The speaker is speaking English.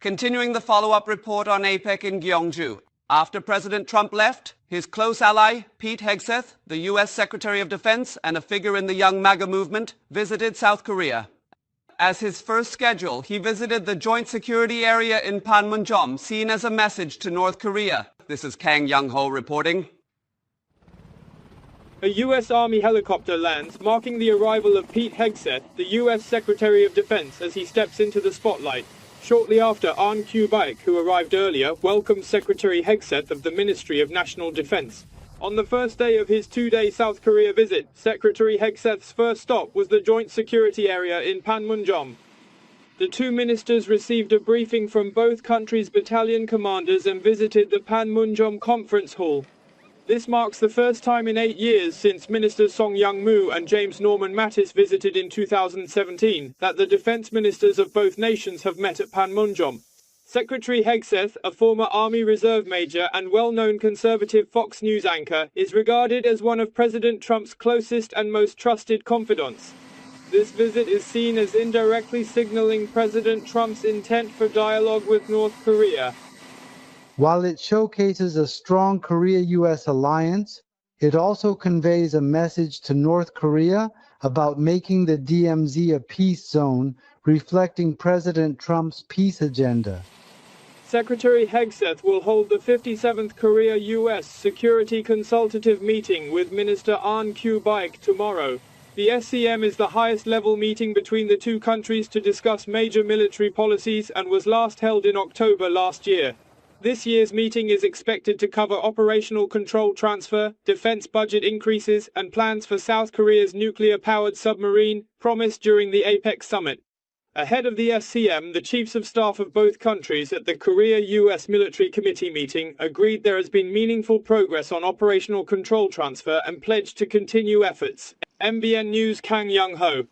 Continuing the follow-up report on APEC in Gyeongju. After President Trump left, his close ally, Pete Hegseth, the U.S. Secretary of Defense and a figure in the Young MAGA movement, visited South Korea. As his first schedule, he visited the Joint Security Area in Panmunjom, seen as a message to North Korea. This is Kang Young-ho reporting. A U.S. Army helicopter lands, marking the arrival of Pete Hegseth, the U.S. Secretary of Defense, as he steps into the spotlight. Shortly after, Ahn Kyu-baik, who arrived earlier, welcomed Secretary Hegseth of the Ministry of National Defense. On the first day of his two-day South Korea visit, Secretary Hegseth's first stop was the Joint Security Area in Panmunjom. The two ministers received a briefing from both countries' battalion commanders and visited the Panmunjom Conference Hall. This marks the first time in 8 years since Ministers Song Young-moo and James Norman Mattis visited in 2017 that the defense ministers of both nations have met at Panmunjom. Secretary Hegseth, a former Army Reserve major and well-known conservative Fox News anchor, is regarded as one of President Trump's closest and most trusted confidants. This visit is seen as indirectly signaling President Trump's intent for dialogue with North Korea. While it showcases a strong Korea-U.S. alliance, it also conveys a message to North Korea about making the DMZ a peace zone, reflecting President Trump's peace agenda. Secretary Hegseth will hold the 57th Korea-U.S. Security Consultative Meeting with Minister Ahn Kyu-baik tomorrow. The SCM is the highest-level meeting between the two countries to discuss major military policies and was last held in October last year. This year's meeting is expected to cover operational control transfer, defense budget increases, and plans for South Korea's nuclear-powered submarine, promised during the APEC summit. Ahead of the SCM, the chiefs of staff of both countries at the Korea-U.S. Military Committee meeting agreed there has been meaningful progress on operational control transfer and pledged to continue efforts. MBN News Kang Young-ho.